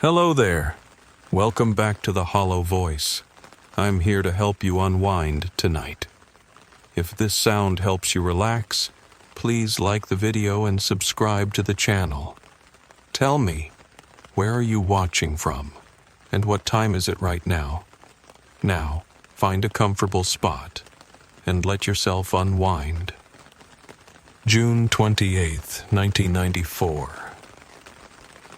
Hello there. Welcome back to the Hollow Voice. I'm here to help you unwind tonight. If this sound helps you relax, please like the video and subscribe to the channel. Tell me, where are you watching from? And what time is it right now? Now, find a comfortable spot and let yourself unwind. June 28th, 1994.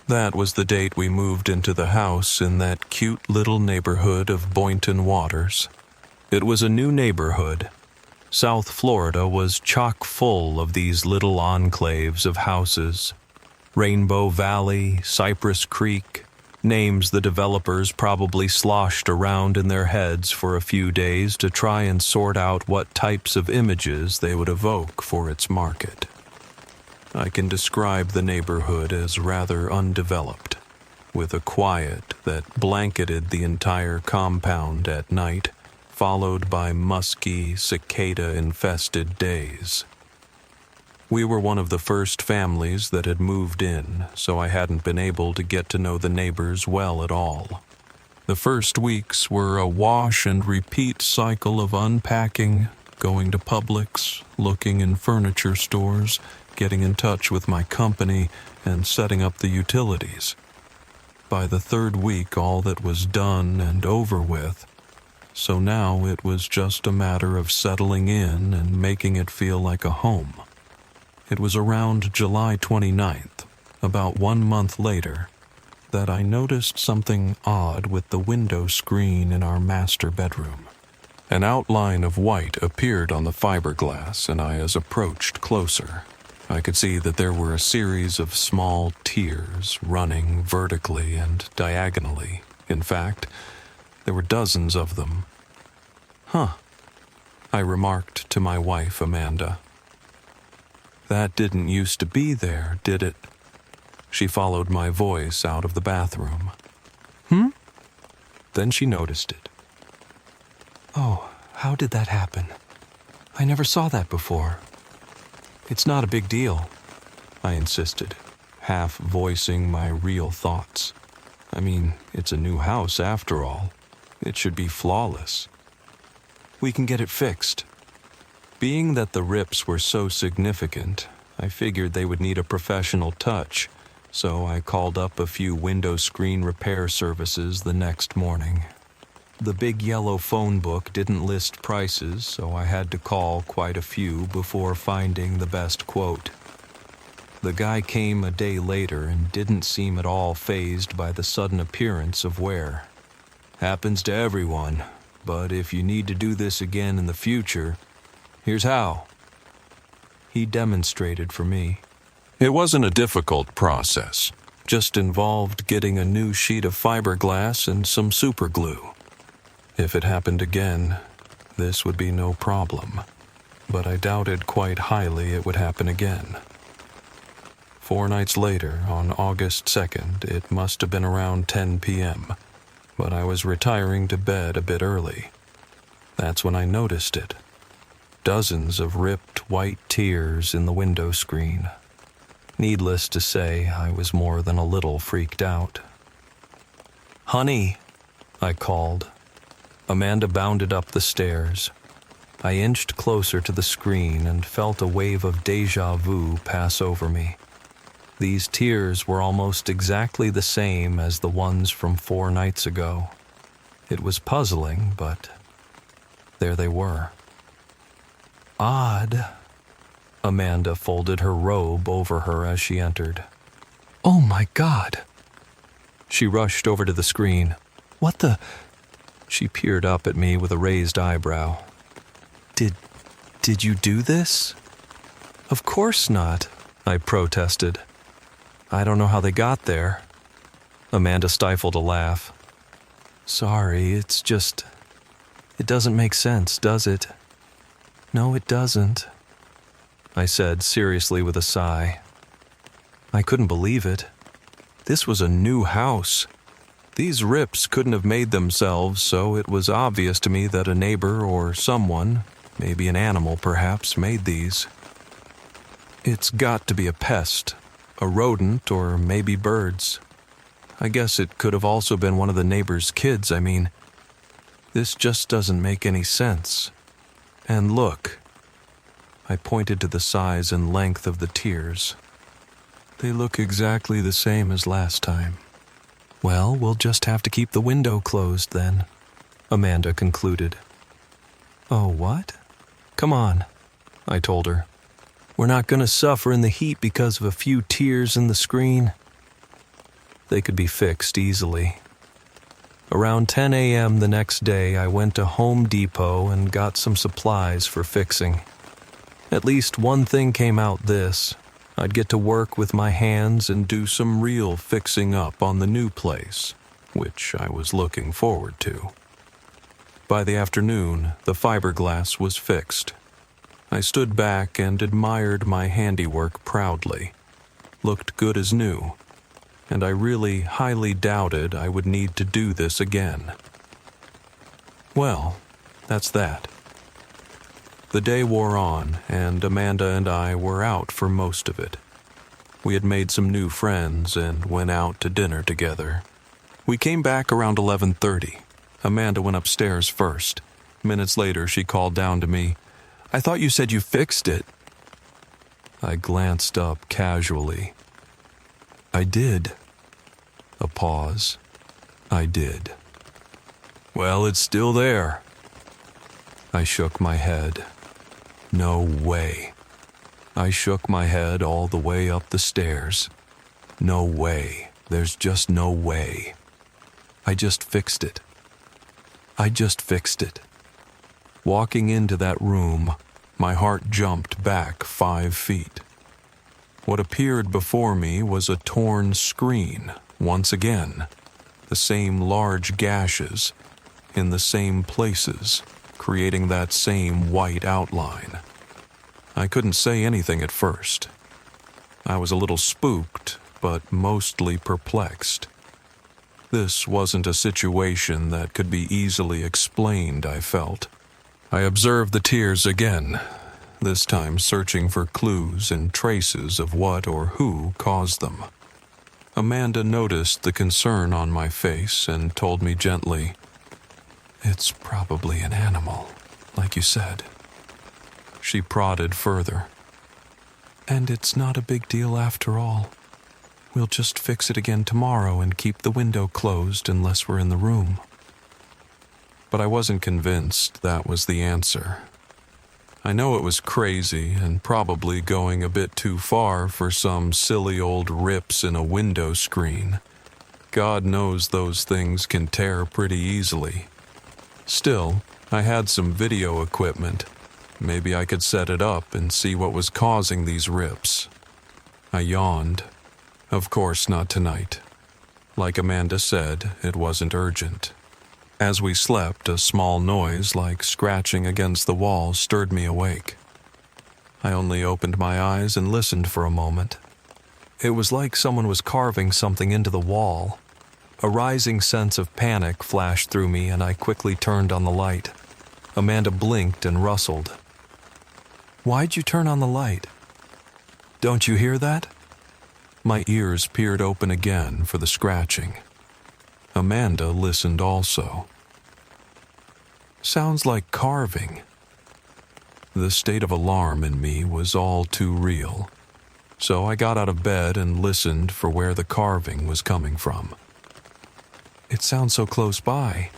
That was the date we moved into the house in that cute little neighborhood of Boynton Waters. It was a new neighborhood. South Florida was chock full of these little enclaves of houses. Rainbow Valley, Cypress Creek, names the developers probably sloshed around in their heads for a few days to try and sort out what types of images they would evoke for its market. I can describe the neighborhood as rather undeveloped, with a quiet that blanketed the entire compound at night, followed by musky, cicada-infested days. We were one of the first families that had moved in, so I hadn't been able to get to know the neighbors well at all. The first weeks were a wash-and-repeat cycle of unpacking, going to Publix, looking in furniture stores, getting in touch with my company, and setting up the utilities. By the third week, all that was done and over with, so now it was just a matter of settling in and making it feel like a home. It was around July 29th, about 1 month later, that I noticed something odd with the window screen in our master bedroom. An outline of white appeared on the fiberglass, and I approached closer. I could see that there were a series of small tears running vertically and diagonally. In fact, there were dozens of them. "Huh," I remarked to my wife, Amanda. "That didn't used to be there, did it?" She followed my voice out of the bathroom. Then she noticed it. "Oh, how did that happen? I never saw that before." "It's not a big deal," I insisted, half voicing my real thoughts. I mean, it's a new house after all. It should be flawless. "We can get it fixed." Being that the rips were so significant, I figured they would need a professional touch, so I called up a few window screen repair services the next morning. The big yellow phone book didn't list prices, so I had to call quite a few before finding the best quote. The guy came a day later and didn't seem at all fazed by the sudden appearance of wear. "Happens to everyone, but if you need to do this again in the future, here's how." He demonstrated for me. It wasn't a difficult process, just involved getting a new sheet of fiberglass and some super glue. If it happened again, this would be no problem, but I doubted quite highly it would happen again. 4 nights later, on August 2nd, it must have been around 10 p.m., but I was retiring to bed a bit early. That's when I noticed it. Dozens of ripped white tears in the window screen. Needless to say, I was more than a little freaked out. "Honey," I called. Amanda bounded up the stairs. I inched closer to the screen and felt a wave of déjà vu pass over me. These tears were almost exactly the same as the ones from 4 nights ago. It was puzzling, but there they were. "Odd." Amanda folded her robe over her as she entered. "Oh my God!" She rushed over to the screen. "What the—" She peered up at me with a raised eyebrow. Did you do this?" "Of course not," I protested. "I don't know how they got there." Amanda stifled a laugh. "Sorry, it's just... It doesn't make sense, does it?" "No, it doesn't," I said seriously with a sigh. I couldn't believe it. This was a new house. These rips couldn't have made themselves, so it was obvious to me that a neighbor or someone, maybe an animal perhaps, made these. It's got to be a pest, a rodent, or maybe birds. I guess it could have also been one of the neighbor's kids. I mean, this just doesn't make any sense. And look. I pointed to the size and length of the tears. They look exactly the same as last time. Well, we'll just have to keep the window closed then, Amanda concluded. Oh, what? Come on, I told her. We're not going to suffer in the heat because of a few tears in the screen. They could be fixed easily. Around 10 a.m. the next day, I went to Home Depot and got some supplies for fixing. At least one thing came out this. I'd get to work with my hands and do some real fixing up on the new place, which I was looking forward to. By the afternoon, the fiberglass was fixed. I stood back and admired my handiwork proudly. Looked good as new, and I really highly doubted I would need to do this again. Well, that's that. The day wore on, and Amanda and I were out for most of it. We had made some new friends and went out to dinner together. We came back around 11:30. Amanda went upstairs first. Minutes later, she called down to me, "I thought you said you fixed it." I glanced up casually. "I did." A pause. "I did." "Well, it's still there." I shook my head. No way. I shook my head all the way up the stairs. No way. There's just no way. I just fixed it. I just fixed it. Walking into that room, my heart jumped back 5 feet. What appeared before me was a torn screen, once again. The same large gashes, in the same places, creating that same white outline. I couldn't say anything at first. I was a little spooked, but mostly perplexed. This wasn't a situation that could be easily explained, I felt. I observed the tears again, this time searching for clues and traces of what or who caused them. Amanda noticed the concern on my face and told me gently, "It's probably an animal, like you said." She prodded further. "And it's not a big deal after all. We'll just fix it again tomorrow and keep the window closed unless we're in the room." But I wasn't convinced that was the answer. I know it was crazy and probably going a bit too far for some silly old rips in a window screen. God knows those things can tear pretty easily. Still, I had some video equipment. Maybe I could set it up and see what was causing these rips. I yawned. Of course not tonight. Like Amanda said, it wasn't urgent. As we slept, a small noise like scratching against the wall stirred me awake. I only opened my eyes and listened for a moment. It was like someone was carving something into the wall. A rising sense of panic flashed through me, and I quickly turned on the light. Amanda blinked and rustled. "Why'd you turn on the light? Don't you hear that?" My ears peered open again for the scratching. Amanda listened also. "Sounds like carving." The state of alarm in me was all too real, so I got out of bed and listened for where the carving was coming from. It sounds so close by,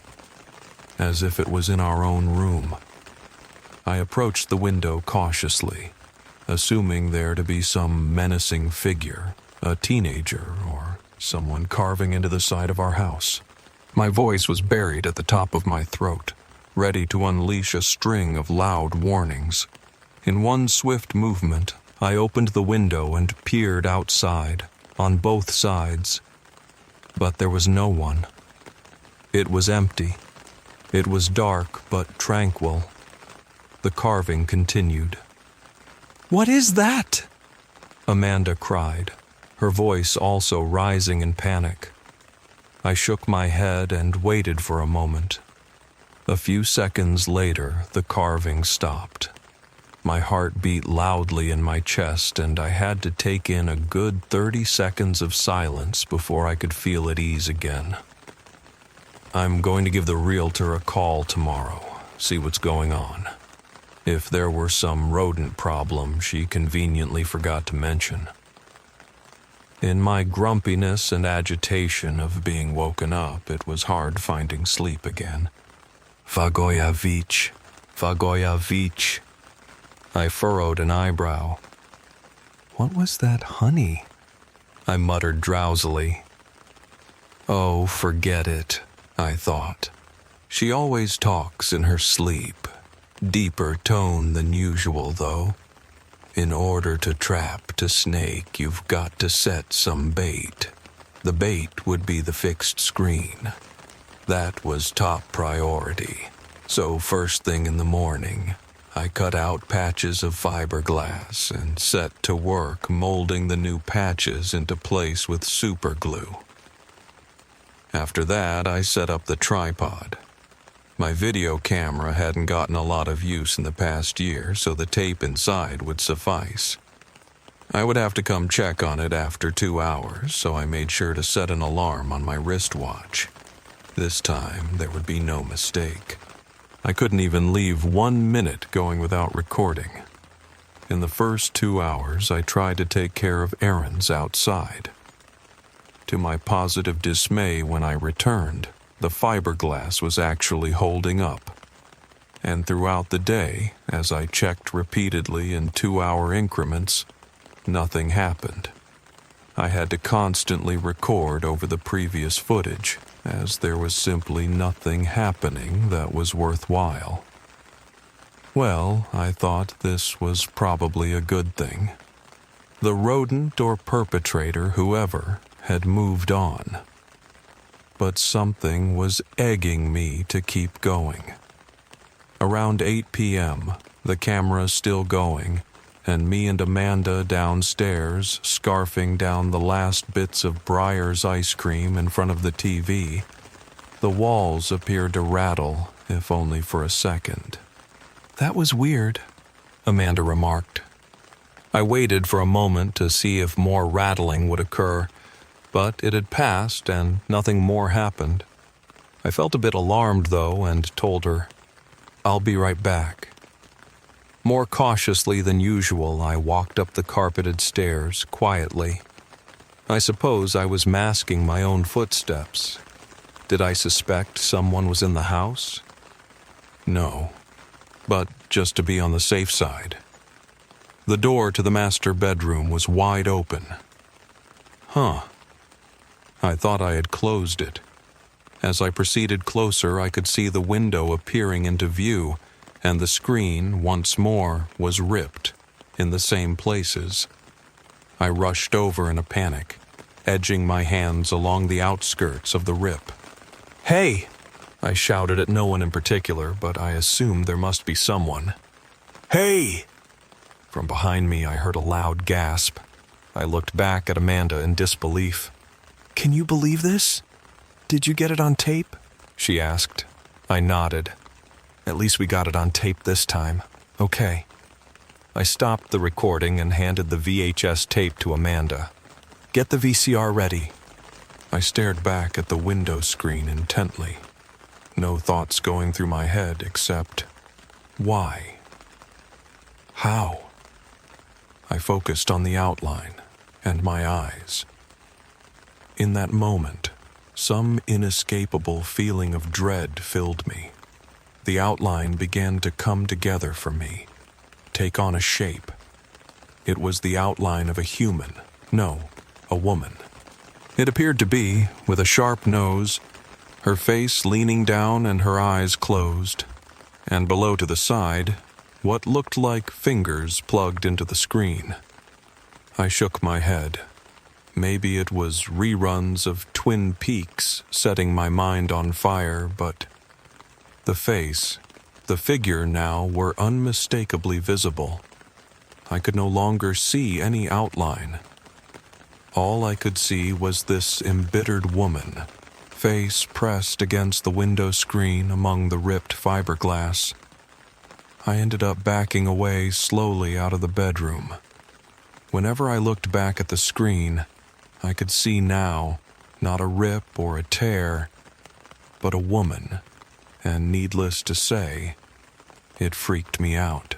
as if it was in our own room. I approached the window cautiously, assuming there to be some menacing figure, a teenager or someone carving into the side of our house. My voice was buried at the top of my throat, ready to unleash a string of loud warnings. In one swift movement, I opened the window and peered outside, on both sides. But there was no one. It was empty. It was dark but tranquil. The carving continued. "What is that?" Amanda cried, her voice also rising in panic. I shook my head and waited for a moment. A few seconds later, the carving stopped. My heart beat loudly in my chest, and I had to take in a good 30 seconds of silence before I could feel at ease again. I'm going to give the realtor a call tomorrow, see what's going on. If there were some rodent problem she conveniently forgot to mention. In my grumpiness and agitation of being woken up, it was hard finding sleep again. Vagojavich, Vagojavich. I furrowed an eyebrow. What was that honey? I muttered drowsily. Oh, forget it, I thought. She always talks in her sleep. Deeper tone than usual, though. In order to trap a snake, you've got to set some bait. The bait would be the fixed screen. That was top priority. So first thing in the morning, I cut out patches of fiberglass and set to work molding the new patches into place with super glue. After that, I set up the tripod. My video camera hadn't gotten a lot of use in the past year, so the tape inside would suffice. I would have to come check on it after 2 hours, so I made sure to set an alarm on my wristwatch. This time, there would be no mistake. I couldn't even leave 1 minute going without recording. In the first 2 hours, I tried to take care of errands outside. To my positive dismay when I returned, the fiberglass was actually holding up. And throughout the day, as I checked repeatedly in 2-hour increments, nothing happened. I had to constantly record over the previous footage, as there was simply nothing happening that was worthwhile. Well, I thought this was probably a good thing. The rodent or perpetrator, whoever, had moved on. But something was egging me to keep going. Around 8 p.m., the camera still going, and me and Amanda downstairs scarfing down the last bits of Breyer's ice cream in front of the TV, the walls appeared to rattle, if only for a second. That was weird, Amanda remarked. I waited for a moment to see if more rattling would occur, but it had passed and nothing more happened. I felt a bit alarmed, though, and told her, "I'll be right back." More cautiously than usual, I walked up the carpeted stairs quietly. I suppose I was masking my own footsteps. Did I suspect someone was in the house? No, but just to be on the safe side. The door to the master bedroom was wide open. I thought I had closed it. As I proceeded closer, I could see the window appearing into view, and the screen, once more, was ripped, in the same places. I rushed over in a panic, edging my hands along the outskirts of the rip. "Hey!" I shouted at no one in particular, but I assumed there must be someone. "Hey!" From behind me, I heard a loud gasp. I looked back at Amanda in disbelief. "Can you believe this? Did you get it on tape?" she asked. I nodded. "At least we got it on tape this time. Okay." I stopped the recording and handed the VHS tape to Amanda. "Get the VCR ready." I stared back at the window screen intently. No thoughts going through my head except, why? How? I focused on the outline and my eyes. In that moment, some inescapable feeling of dread filled me. The outline began to come together for me, take on a shape. It was the outline of a human, no, a woman. It appeared to be, with a sharp nose, her face leaning down and her eyes closed, and below to the side, what looked like fingers plugged into the screen. I shook my head. Maybe it was reruns of Twin Peaks setting my mind on fire, but the face, the figure now were unmistakably visible. I could no longer see any outline. All I could see was this embittered woman, face pressed against the window screen among the ripped fiberglass. I ended up backing away slowly out of the bedroom. Whenever I looked back at the screen, I could see now not a rip or a tear, but a woman, and needless to say, it freaked me out.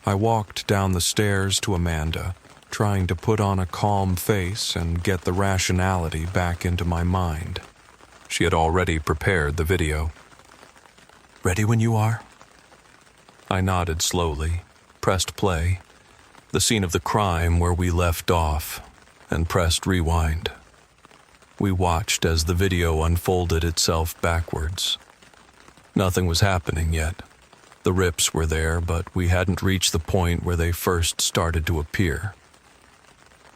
I walked down the stairs to Amanda, trying to put on a calm face and get the rationality back into my mind. She had already prepared the video. "Ready when you are?" I nodded slowly, pressed play, the scene of the crime where we left off, and pressed rewind. We watched as the video unfolded itself backwards. Nothing was happening yet. The rips were there, but we hadn't reached the point where they first started to appear.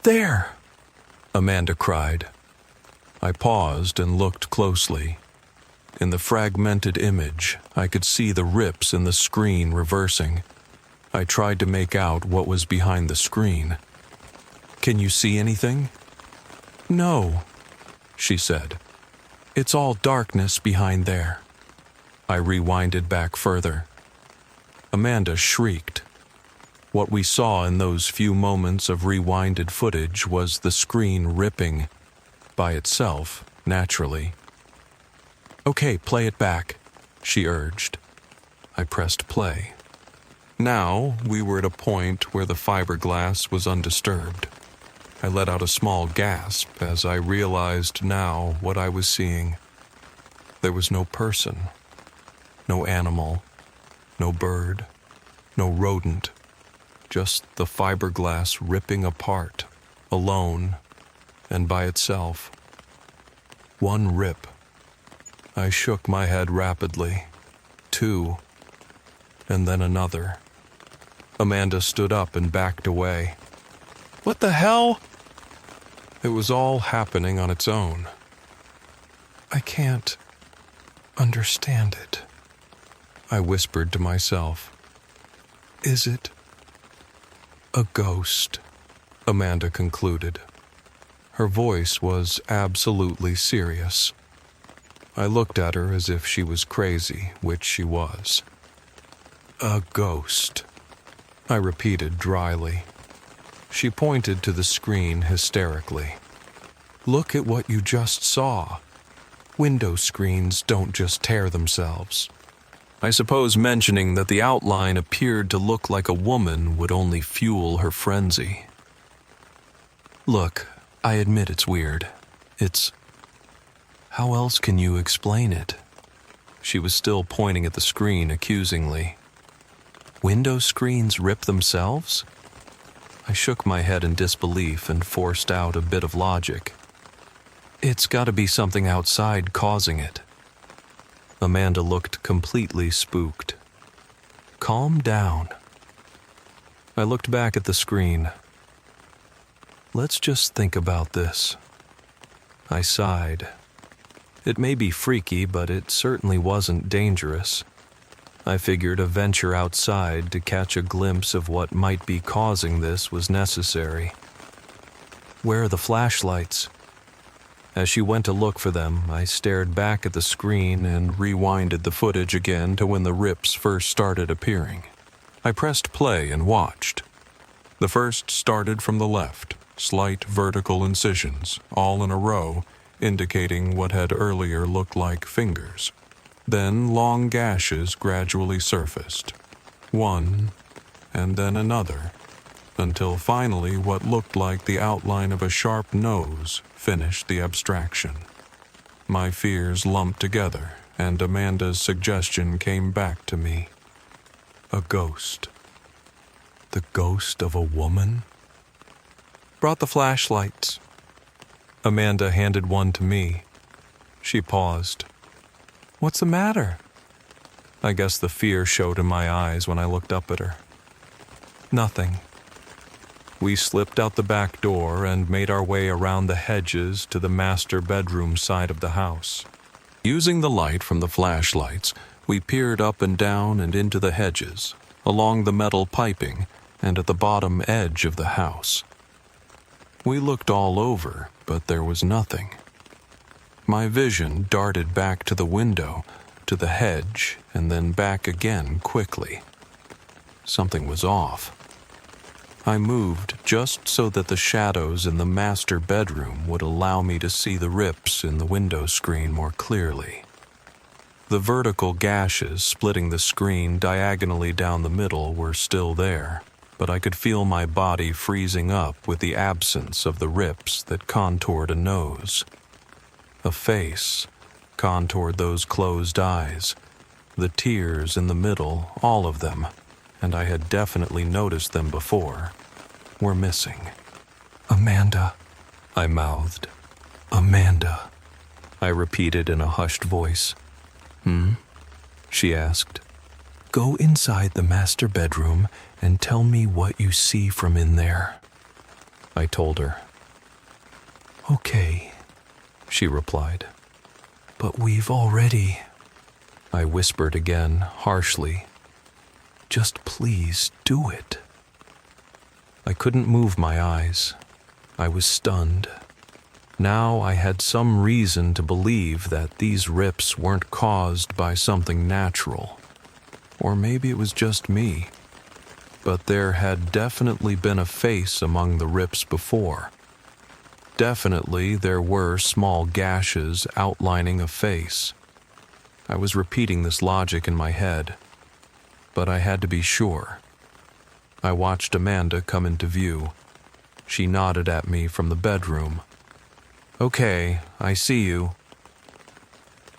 "There!" Amanda cried. I paused and looked closely. In the fragmented image, I could see the rips in the screen reversing. I tried to make out what was behind the screen. "Can you see anything?" "No," she said. "It's all darkness behind there." I rewinded back further. Amanda shrieked. What we saw in those few moments of rewinded footage was the screen ripping, by itself, naturally. "Okay, play it back," she urged. I pressed play. Now we were at a point where the fiberglass was undisturbed. I let out a small gasp as I realized now what I was seeing. There was no person, no animal, no bird, no rodent, just the fiberglass ripping apart, alone, and by itself. One rip. I shook my head rapidly. Two, and then another. Amanda stood up and backed away. "What the hell?" It was all happening on its own. "I can't understand it," I whispered to myself. "Is it a ghost?" Amanda concluded. Her voice was absolutely serious. I looked at her as if she was crazy, which she was. "A ghost," I repeated dryly. She pointed to the screen hysterically. "Look at what you just saw. Window screens don't just tear themselves." I suppose mentioning that the outline appeared to look like a woman would only fuel her frenzy. "Look, I admit it's weird. How else can you explain it?" She was still pointing at the screen accusingly. "Window screens rip themselves?" I shook my head in disbelief and forced out a bit of logic. "It's got to be something outside causing it." Amanda looked completely spooked. "Calm down." I looked back at the screen. "Let's just think about this." I sighed. It may be freaky, but it certainly wasn't dangerous. I figured a venture outside to catch a glimpse of what might be causing this was necessary. "Where are the flashlights?" As she went to look for them, I stared back at the screen and rewinded the footage again to when the rips first started appearing. I pressed play and watched. The first started from the left, slight vertical incisions, all in a row, indicating what had earlier looked like fingers. Then long gashes gradually surfaced. One, and then another, until finally what looked like the outline of a sharp nose finished the abstraction. My fears lumped together, and Amanda's suggestion came back to me. A ghost. The ghost of a woman? "Brought the flashlights." Amanda handed one to me. She paused. "What's the matter?" I guess the fear showed in my eyes when I looked up at her. "Nothing." We slipped out the back door and made our way around the hedges to the master bedroom side of the house. Using the light from the flashlights, we peered up and down and into the hedges, along the metal piping, and at the bottom edge of the house. We looked all over, but there was nothing. My vision darted back to the window, to the hedge and then back again quickly. Something was off. I moved just so that the shadows in the master bedroom would allow me to see the rips in the window screen more clearly. The vertical gashes splitting the screen diagonally down the middle were still there, but I could feel my body freezing up with the absence of the rips that contoured a nose. A face contoured those closed eyes, the tears in the middle, all of them, and I had definitely noticed them before, were missing. "Amanda," I mouthed. "Amanda," I repeated in a hushed voice. "Hmm?" she asked. "Go inside the master bedroom and tell me what you see from in there," I told her. "Okay," she replied. "But we've already," I whispered again, harshly. "Just please do it." I couldn't move my eyes. I was stunned. Now I had some reason to believe that these rips weren't caused by something natural. Or maybe it was just me. But there had definitely been a face among the rips before. Definitely there were small gashes outlining a face. I was repeating this logic in my head, but I had to be sure. I watched Amanda come into view. She nodded at me from the bedroom. "Okay, I see you."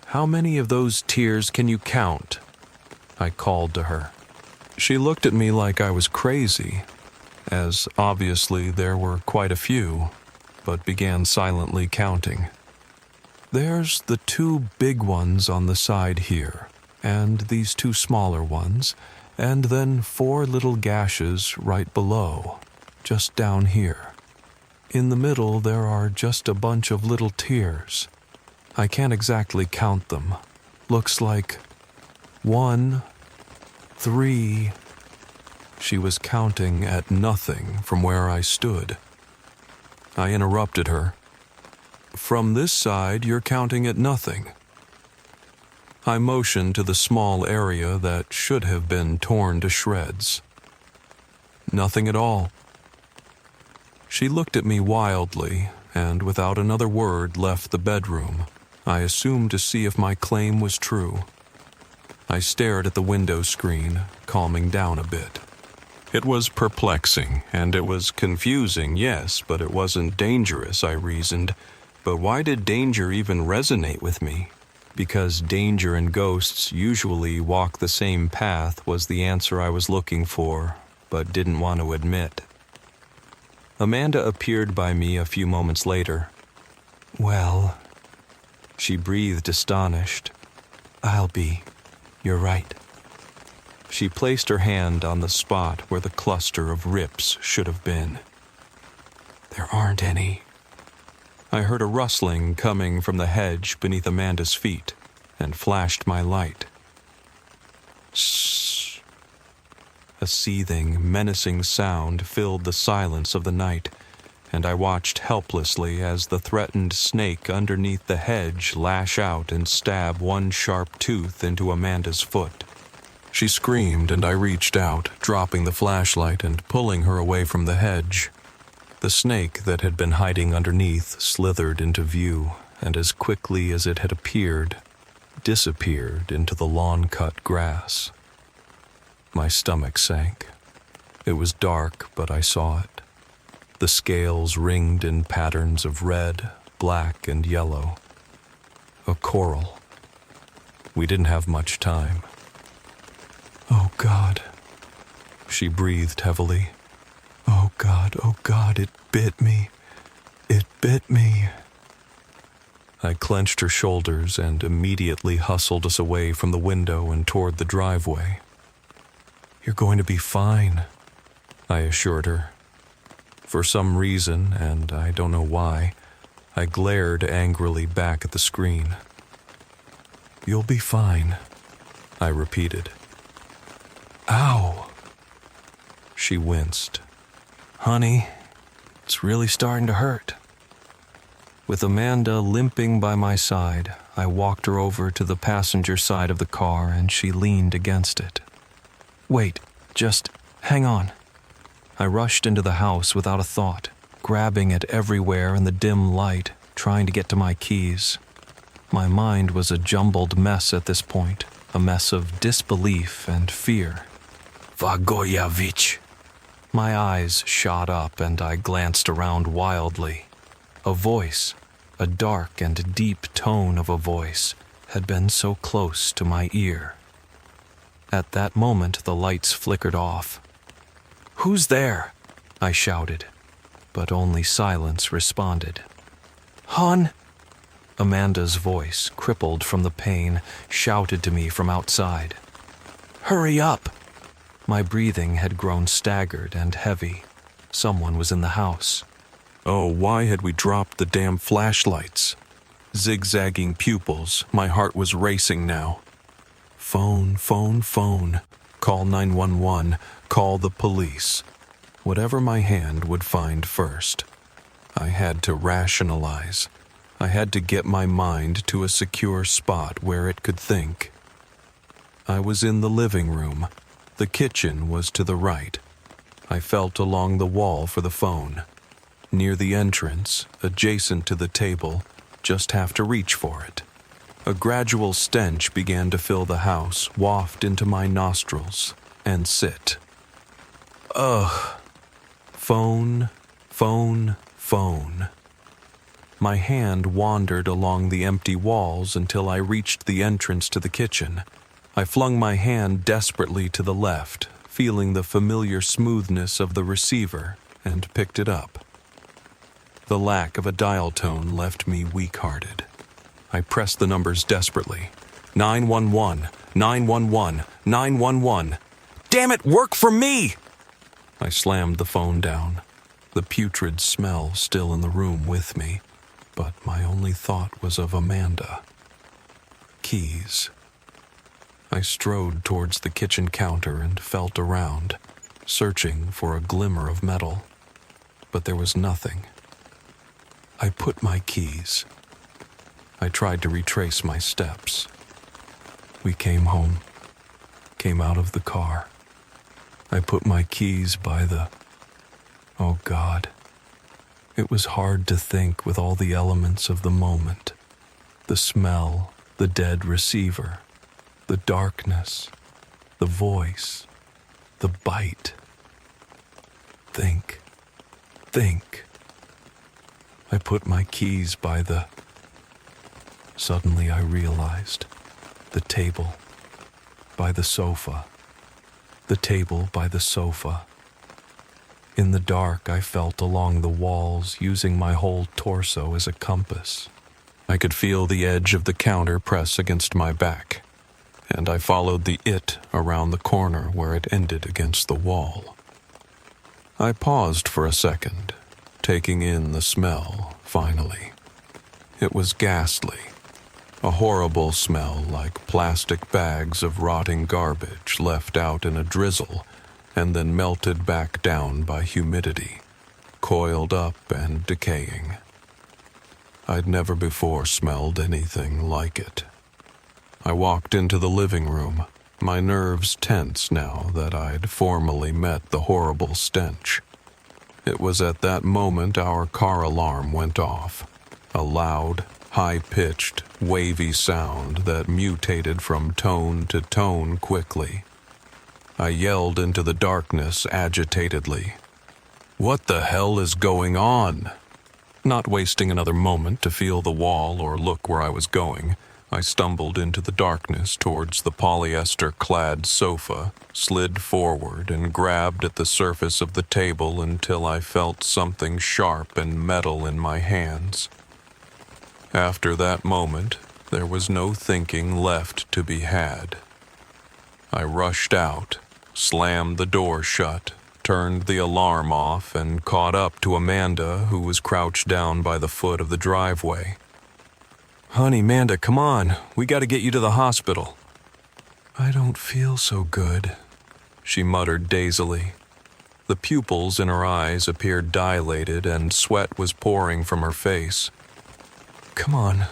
"How many of those tears can you count?" I called to her. She looked at me like I was crazy, as obviously there were quite a few, but began silently counting. "There's the 2 big ones on the side here, and these 2 smaller ones, and then 4 little gashes right below, just down here. In the middle there are just a bunch of little tears. I can't exactly count them. Looks like 1, 3... She was counting at nothing from where I stood. I interrupted her. "From this side you're counting at nothing." I motioned to the small area that should have been torn to shreds. "Nothing at all." She looked at me wildly, and without another word left the bedroom, I assumed to see if my claim was true. I stared at the window screen, calming down a bit. It was perplexing, and it was confusing, yes, but it wasn't dangerous, I reasoned. But why did danger even resonate with me? Because danger and ghosts usually walk the same path was the answer I was looking for, but didn't want to admit. Amanda appeared by me a few moments later. "Well," she breathed, astonished. "I'll be. You're right." She placed her hand on the spot where the cluster of rips should have been. "There aren't any." I heard a rustling coming from the hedge beneath Amanda's feet and flashed my light. Shh. A seething, menacing sound filled the silence of the night, and I watched helplessly as the threatened snake underneath the hedge lash out and stab one sharp tooth into Amanda's foot. She screamed, and I reached out, dropping the flashlight and pulling her away from the hedge. The snake that had been hiding underneath slithered into view, and as quickly as it had appeared, disappeared into the lawn-cut grass. My stomach sank. It was dark, but I saw it. The scales ringed in patterns of red, black, and yellow. A coral. We didn't have much time. "Oh, God," she breathed heavily. Oh, God, it bit me. It bit me." I clenched her shoulders and immediately hustled us away from the window and toward the driveway. "You're going to be fine," I assured her. For some reason, and I don't know why, I glared angrily back at the screen. "You'll be fine," I repeated. "Ow!" She winced. "Honey, it's really starting to hurt." With Amanda limping by my side, I walked her over to the passenger side of the car and she leaned against it. "Wait, just hang on." I rushed into the house without a thought, grabbing at everywhere in the dim light, trying to get to my keys. My mind was a jumbled mess at this point, a mess of disbelief and fear. "Vagoyevich." My eyes shot up and I glanced around wildly. A voice, a dark and deep tone of a voice, had been so close to my ear. At that moment, the lights flickered off. "Who's there?" I shouted, but only silence responded. "Hon?" Amanda's voice, crippled from the pain, shouted to me from outside. "Hurry up!" My breathing had grown staggered and heavy. Someone was in the house. Oh, why had we dropped the damn flashlights? Zigzagging pupils, my heart was racing now. Phone, phone, phone. Call 911. Call the police. Whatever my hand would find first. I had to rationalize. I had to get my mind to a secure spot where it could think. I was in the living room. The kitchen was to the right. I felt along the wall for the phone. Near the entrance, adjacent to the table, just have to reach for it. A gradual stench began to fill the house, waft into my nostrils, and sit. Ugh. Phone, phone, phone. My hand wandered along the empty walls until I reached the entrance to the kitchen. I flung my hand desperately to the left, feeling the familiar smoothness of the receiver, and picked it up. The lack of a dial tone left me weak-hearted. I pressed the numbers desperately. 911, 911, 911. Damn it, work for me! I slammed the phone down, the putrid smell still in the room with me, but my only thought was of Amanda. Keys. I strode towards the kitchen counter and felt around, searching for a glimmer of metal, but there was nothing. I put my keys. I tried to retrace my steps. We came home, came out of the car. I put my keys by the... Oh God. It was hard to think with all the elements of the moment. The smell, the dead receiver, the darkness, the voice, the bite. Think. I put my keys by the... Suddenly I realized. The table. By the sofa. The table by the sofa. In the dark, I felt along the walls, using my whole torso as a compass. I could feel the edge of the counter press against my back, and I followed the it around the corner where it ended against the wall. I paused for a second, taking in the smell, finally. It was ghastly. A horrible smell like plastic bags of rotting garbage left out in a drizzle and then melted back down by humidity, coiled up and decaying. I'd never before smelled anything like it. I walked into the living room, my nerves tense now that I'd formally met the horrible stench. It was at that moment our car alarm went off, a loud, high-pitched, wavy sound that mutated from tone to tone quickly. I yelled into the darkness agitatedly. "What the hell is going on?" Not wasting another moment to feel the wall or look where I was going, I stumbled into the darkness towards the polyester-clad sofa, slid forward and grabbed at the surface of the table until I felt something sharp and metal in my hands. After that moment, there was no thinking left to be had. I rushed out, slammed the door shut, turned the alarm off, and caught up to Amanda, who was crouched down by the foot of the driveway. "Honey, Amanda, come on. We got to get you to the hospital." "I don't feel so good," she muttered dazedly. The pupils in her eyes appeared dilated and sweat was pouring from her face. "Come on,"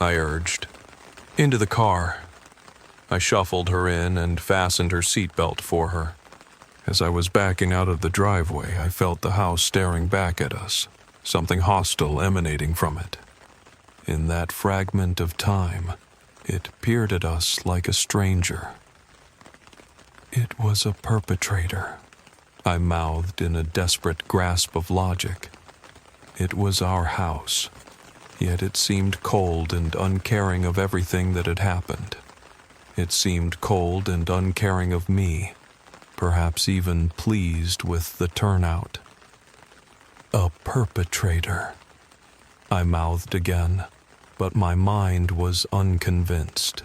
I urged, Into the car. I shuffled her in and fastened her seatbelt for her. As I was backing out of the driveway, I felt the house staring back at us, something hostile emanating from it. In that fragment of time, it peered at us like a stranger. It was a perpetrator, I mouthed in a desperate grasp of logic. It was our house, yet it seemed cold and uncaring of everything that had happened. It seemed cold and uncaring of me, perhaps even pleased with the turnout. A perpetrator, I mouthed again, but my mind was unconvinced.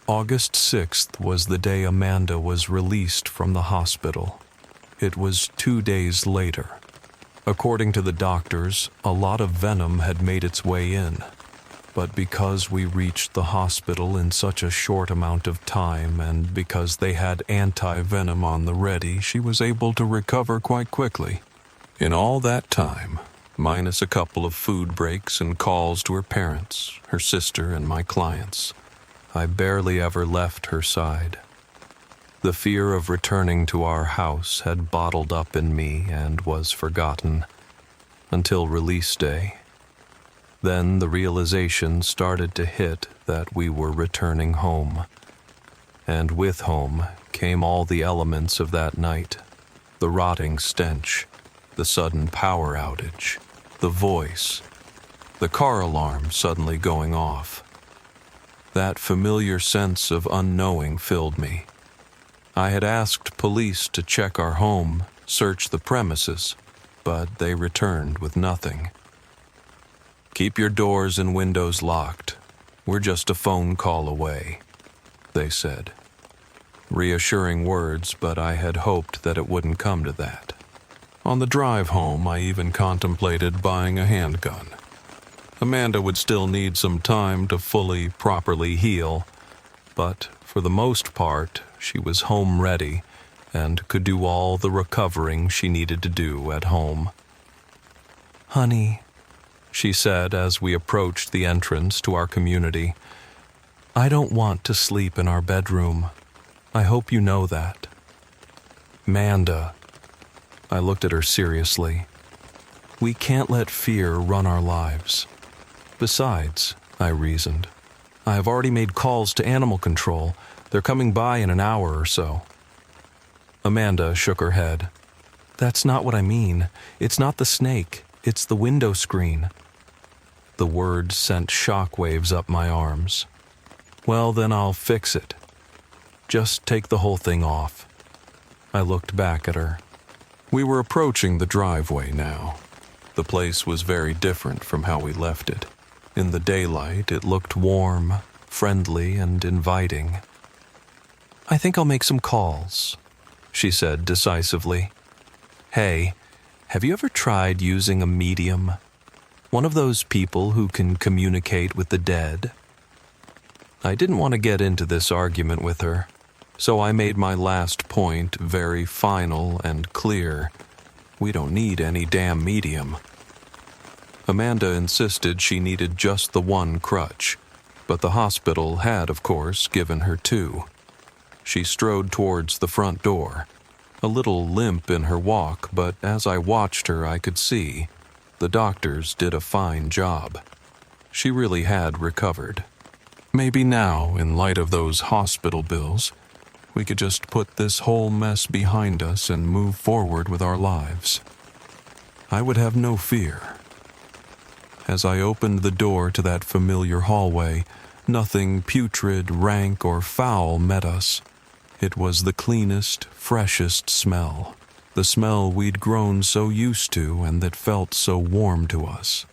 August 6th was the day Amanda was released from the hospital. It was 2 days later. According to the doctors, a lot of venom had made its way in. But because we reached the hospital in such a short amount of time and because they had anti-venom on the ready, she was able to recover quite quickly. In all that time, minus a couple of food breaks and calls to her parents, her sister, and my clients, I barely ever left her side. The fear of returning to our house had bottled up in me and was forgotten until release day. Then the realization started to hit that we were returning home. And with home came all the elements of that night: the rotting stench, the sudden power outage, the voice, the car alarm suddenly going off. That familiar sense of unknowing filled me. I had asked police to check our home, search the premises, but they returned with nothing. "Keep your doors and windows locked. We're just a phone call away," they said. Reassuring words, but I had hoped that it wouldn't come to that. On the drive home, I even contemplated buying a handgun. Amanda would still need some time to fully, properly heal, but for the most part, she was home ready and could do all the recovering she needed to do at home. "Honey," she said as we approached the entrance to our community, "I don't want to sleep in our bedroom. I hope you know that." "Manda," I looked at her seriously, "we can't let fear run our lives. Besides," I reasoned, "I have already made calls to animal control. They're coming by in an hour or so." Amanda shook her head. "That's not what I mean. It's not the snake. It's the window screen." The words sent shockwaves up my arms. "Well, then I'll fix it. Just take the whole thing off." I looked back at her. We were approaching the driveway now. The place was very different from how we left it. In the daylight, it looked warm, friendly, and inviting. "I think I'll make some calls," she said decisively. "Hey, have you ever tried using a medium? One of those people who can communicate with the dead?" I didn't want to get into this argument with her, so I made my last point very final and clear. We don't need any damn medium. Amanda insisted she needed just the one crutch, but the hospital had, of course, given her two. She strode towards the front door, a little limp in her walk, but as I watched her I could see the doctors did a fine job. She really had recovered. Maybe now, in light of those hospital bills, we could just put this whole mess behind us and move forward with our lives. I would have no fear. As I opened the door to that familiar hallway, nothing putrid, rank, or foul met us. It was the cleanest, freshest smell, the smell we'd grown so used to and that felt so warm to us.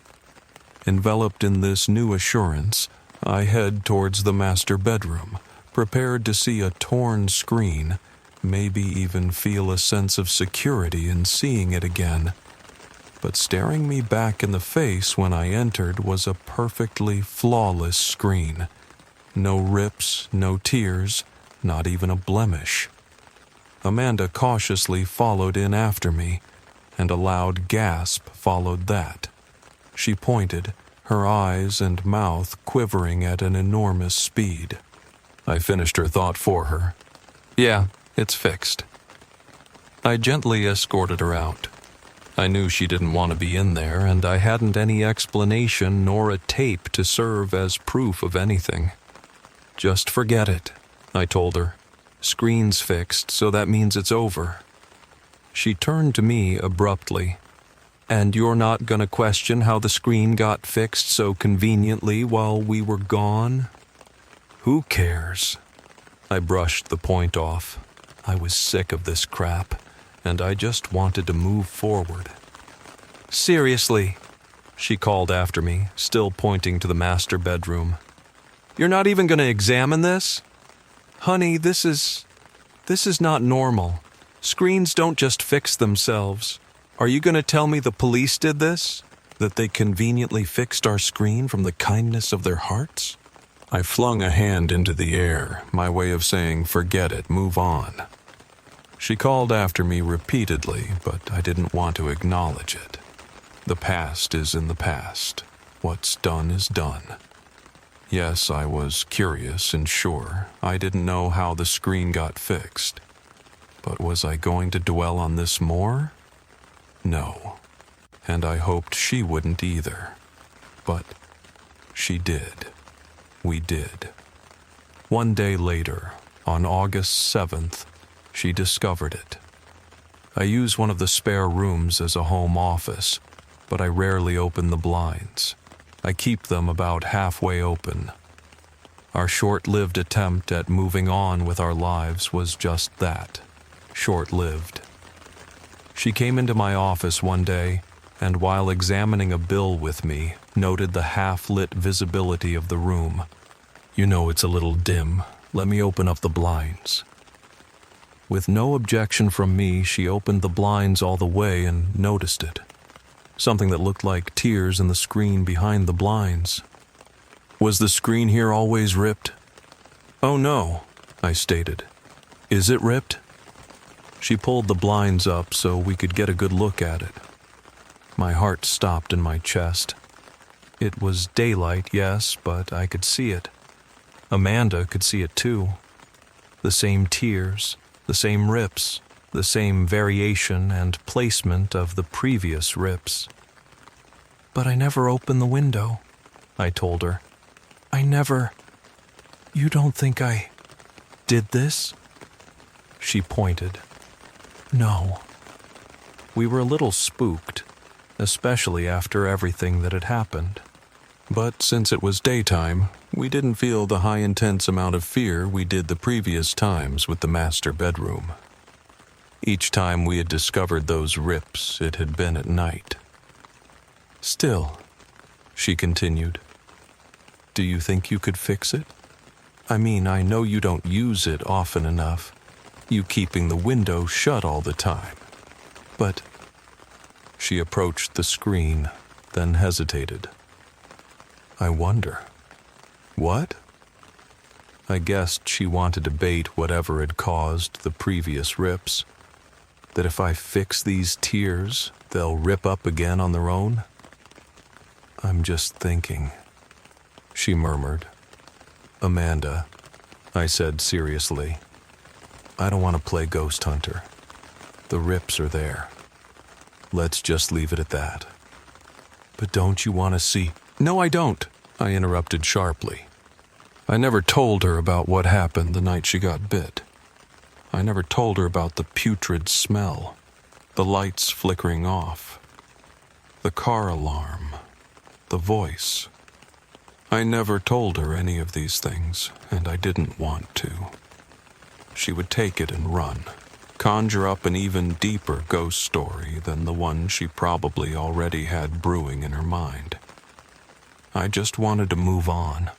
Enveloped in this new assurance, I head towards the master bedroom, prepared to see a torn screen, maybe even feel a sense of security in seeing it again. But staring me back in the face when I entered was a perfectly flawless screen. No rips, no tears, not even a blemish. Amanda cautiously followed in after me, and a loud gasp followed that. She pointed, her eyes and mouth quivering at an enormous speed. I finished her thought for her. Yeah, it's fixed. I gently escorted her out. I knew she didn't want to be in there, and I hadn't any explanation nor a tape to serve as proof of anything. Just forget it, I told her. Screen's fixed, so that means it's over. She turned to me abruptly. And you're not gonna question how the screen got fixed so conveniently while we were gone? Who cares? I brushed the point off. I was sick of this crap, and I just wanted to move forward. Seriously, she called after me, still pointing to the master bedroom. You're not even gonna examine this? Honey, this is not normal. Screens don't just fix themselves. Are you going to tell me the police did this? That they conveniently fixed our screen from the kindness of their hearts? I flung a hand into the air, my way of saying, forget it, move on. She called after me repeatedly, but I didn't want to acknowledge it. The past is in the past. What's done is done. Yes, I was curious and sure. I didn't know how the screen got fixed. But was I going to dwell on this more? No. And I hoped she wouldn't either. But she did. We did. One day later, on August 7th, she discovered it. I use one of the spare rooms as a home office, but I rarely open the blinds. I keep them about halfway open. Our short-lived attempt at moving on with our lives was just that, short-lived. She came into my office one day, and while examining a bill with me, noted the half-lit visibility of the room. You know it's a little dim. Let me open up the blinds. With no objection from me, she opened the blinds all the way and noticed it. Something that looked like tears in the screen behind the blinds. Was the screen here always ripped? Oh no, I stated. Is it ripped? She pulled the blinds up so we could get a good look at it. My heart stopped in my chest. It was daylight, yes, but I could see it. Amanda could see it too. The same tears, the same rips, the same variation and placement of the previous rips. But I never opened the window, I told her. You don't think I did this? She pointed. No. We were a little spooked, especially after everything that had happened. But since it was daytime, we didn't feel the high intense amount of fear we did the previous times with the master bedroom. Each time we had discovered those rips, it had been at night. Still, she continued, do you think you could fix it? I mean, I know you don't use it often enough, you keeping the window shut all the time. But she approached the screen, then hesitated. I wonder. What? I guessed she wanted to bait whatever had caused the previous rips. That if I fix these tears, they'll rip up again on their own? I'm just thinking, she murmured. Amanda, I said seriously, I don't want to play ghost hunter. The rips are there. Let's just leave it at that. But don't you want to see? No, I don't, I interrupted sharply. I never told her about what happened the night she got bit. I never told her about the putrid smell, the lights flickering off, the car alarm, the voice. I never told her any of these things, and I didn't want to. She would take it and run, conjure up an even deeper ghost story than the one she probably already had brewing in her mind. I just wanted to move on.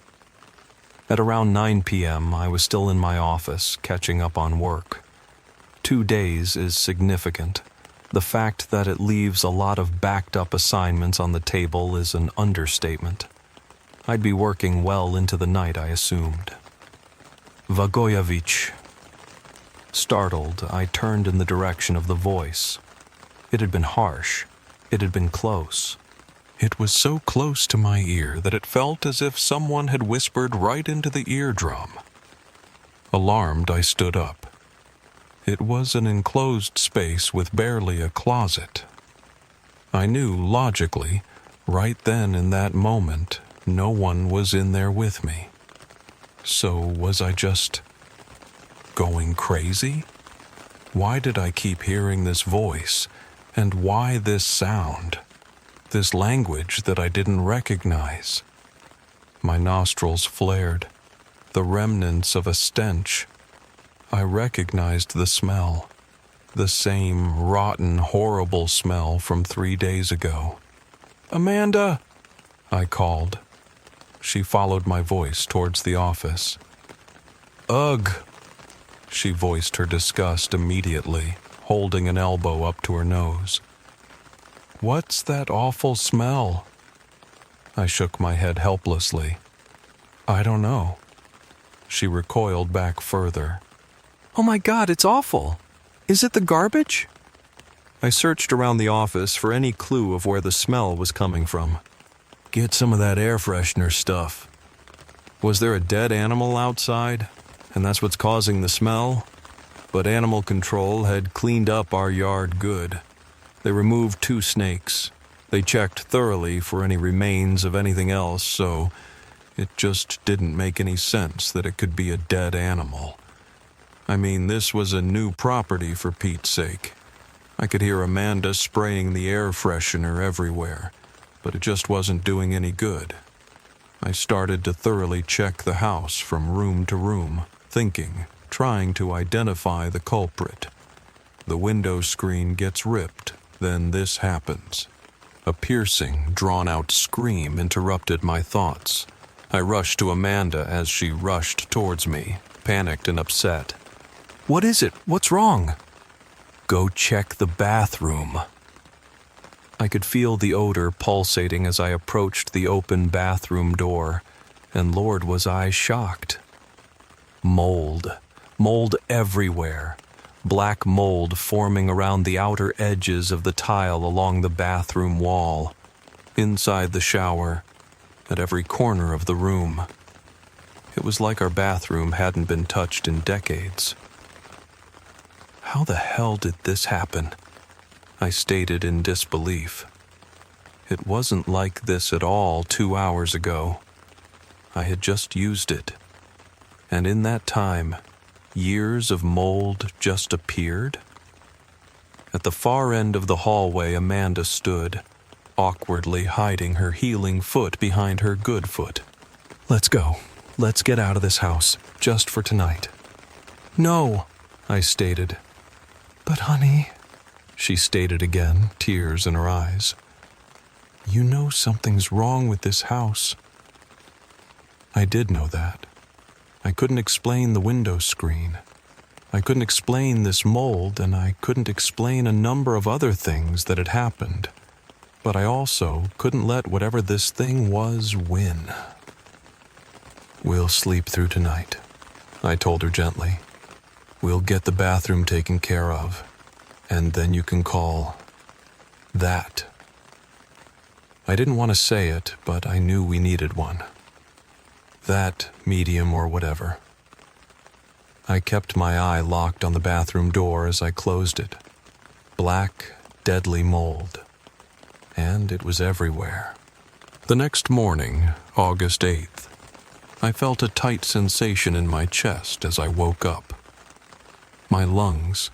At around 9 p.m., I was still in my office, catching up on work. 2 days is significant. The fact that it leaves a lot of backed-up assignments on the table is an understatement. I'd be working well into the night, I assumed. Vagoyevich. Startled, I turned in the direction of the voice. It had been harsh. It had been close. It was so close to my ear that it felt as if someone had whispered right into the eardrum. Alarmed, I stood up. It was an enclosed space with barely a closet. I knew, logically, right then in that moment, no one was in there with me. So was I just going crazy? Why did I keep hearing this voice, and why this sound? This language that I didn't recognize. My nostrils flared, the remnants of a stench. I recognized the smell, the same rotten, horrible smell from 3 days ago. "Amanda!" I called. She followed my voice towards the office. "Ugh!" She voiced her disgust immediately, holding an elbow up to her nose. "What's that awful smell?" I shook my head helplessly. "I don't know." She recoiled back further. "Oh my God, it's awful. Is it the garbage?" I searched around the office for any clue of where the smell was coming from. "Get some of that air freshener stuff. Was there a dead animal outside, and that's what's causing the smell? But animal control had cleaned up our yard good. They removed 2 snakes. They checked thoroughly for any remains of anything else, so it just didn't make any sense that it could be a dead animal. I mean, this was a new property for Pete's sake. I could hear Amanda spraying the air freshener everywhere, but it just wasn't doing any good. I started to thoroughly check the house from room to room, thinking, trying to identify the culprit. The window screen gets ripped, then this happens. A piercing, drawn-out scream interrupted my thoughts. I rushed to Amanda as she rushed towards me, panicked and upset. "What is it? What's wrong?" "Go check the bathroom." I could feel the odor pulsating as I approached the open bathroom door, and Lord, was I shocked. Mold. Mold everywhere. Black mold forming around the outer edges of the tile along the bathroom wall, inside the shower, at every corner of the room. It was like our bathroom hadn't been touched in decades. How the hell did this happen? I stated in disbelief. It wasn't like this at all 2 hours ago. I had just used it. And in that time, years of mold just appeared? At the far end of the hallway, Amanda stood, awkwardly hiding her healing foot behind her good foot. "Let's go. Let's get out of this house, just for tonight." "No," I stated. "But honey," she stated again, tears in her eyes. "You know something's wrong with this house." I did know that. I couldn't explain the window screen. I couldn't explain this mold, and I couldn't explain a number of other things that had happened. But I also couldn't let whatever this thing was win. "We'll sleep through tonight," I told her gently. "We'll get the bathroom taken care of, and then you can call that." I didn't want to say it, but I knew we needed one. That medium or whatever. I kept my eye locked on the bathroom door as I closed it. Black, deadly mold. And it was everywhere. The next morning, August 8th, I felt a tight sensation in my chest as I woke up. My lungs.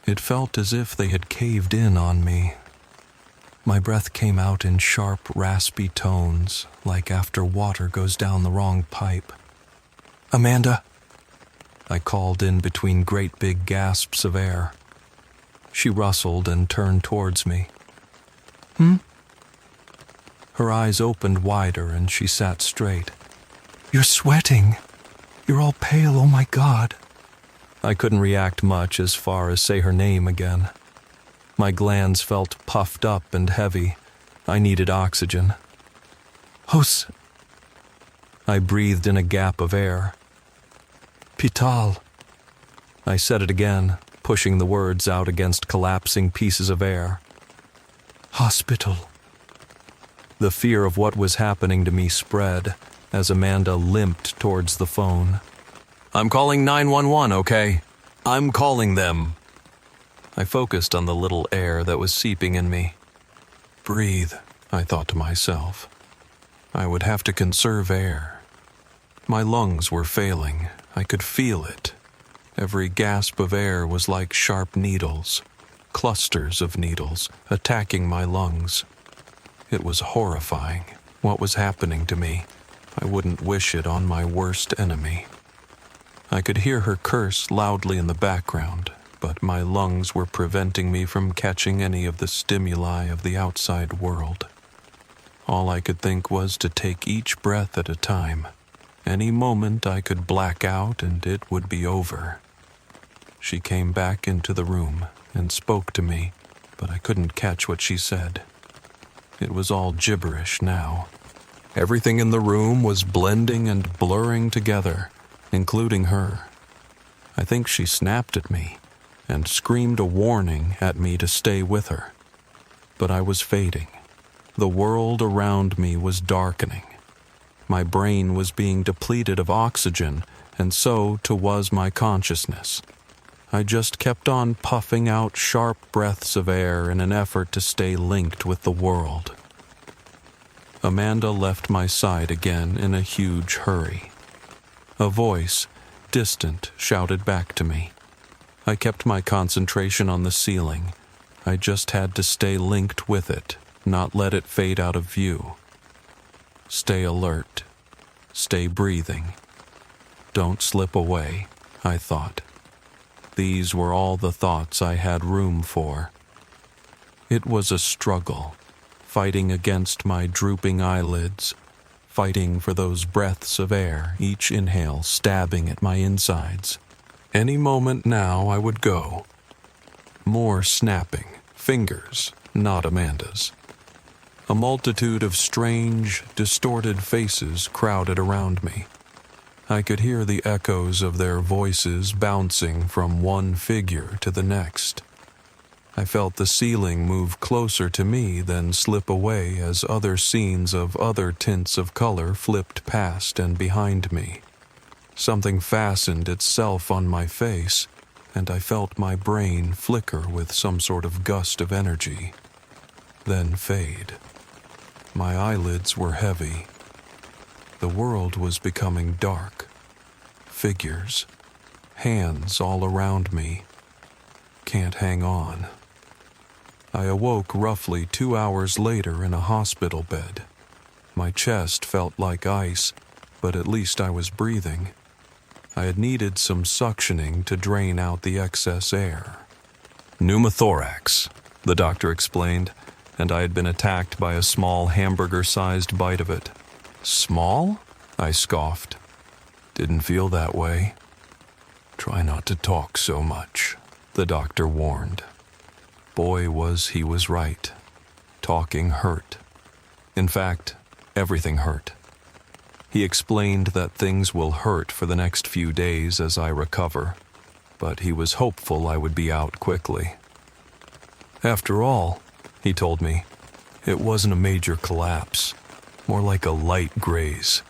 It felt as if they had caved in on me. My breath came out in sharp, raspy tones, like after water goes down the wrong pipe. "Amanda!" I called in between great big gasps of air. She rustled and turned towards me. "Hmm?" Her eyes opened wider and she sat straight. "You're sweating. You're all pale, oh my God." I couldn't react much as far as say her name again. My glands felt puffed up and heavy. I needed oxygen. "Hos..." I breathed in a gap of air. "Pital." I said it again, pushing the words out against collapsing pieces of air. "Hospital." The fear of what was happening to me spread as Amanda limped towards the phone. "I'm calling 911, okay? I'm calling them." I focused on the little air that was seeping in me. Breathe, I thought to myself. I would have to conserve air. My lungs were failing. I could feel it. Every gasp of air was like sharp needles, clusters of needles, attacking my lungs. It was horrifying, what was happening to me. I wouldn't wish it on my worst enemy. I could hear her curse loudly in the background, but my lungs were preventing me from catching any of the stimuli of the outside world. All I could think was to take each breath at a time. Any moment I could black out and it would be over. She came back into the room and spoke to me, but I couldn't catch what she said. It was all gibberish now. Everything in the room was blending and blurring together, including her. I think she snapped at me and screamed a warning at me to stay with her. But I was fading. The world around me was darkening. My brain was being depleted of oxygen, and so too was my consciousness. I just kept on puffing out sharp breaths of air in an effort to stay linked with the world. Amanda left my side again in a huge hurry. A voice, distant, shouted back to me. I kept my concentration on the ceiling. I just had to stay linked with it, not let it fade out of view. Stay alert. Stay breathing. Don't slip away, I thought. These were all the thoughts I had room for. It was a struggle, fighting against my drooping eyelids, fighting for those breaths of air, each inhale stabbing at my insides. Any moment now I would go. More snapping, fingers, not Amanda's. A multitude of strange, distorted faces crowded around me. I could hear the echoes of their voices bouncing from one figure to the next. I felt the ceiling move closer to me, then slip away as other scenes of other tints of color flipped past and behind me. Something fastened itself on my face, and I felt my brain flicker with some sort of gust of energy, then fade. My eyelids were heavy. The world was becoming dark. Figures, hands all around me. Can't hang on. I awoke roughly 2 hours later in a hospital bed. My chest felt like ice, but at least I was breathing. I had needed some suctioning to drain out the excess air. Pneumothorax, the doctor explained, and I had been attacked by a small hamburger-sized bite of it. Small? I scoffed. Didn't feel that way. Try not to talk so much, the doctor warned. Boy, he was right. Talking hurt. In fact, everything hurt. He explained that things will hurt for the next few days as I recover, but he was hopeful I would be out quickly. After all, he told me, it wasn't a major collapse, more like a light graze.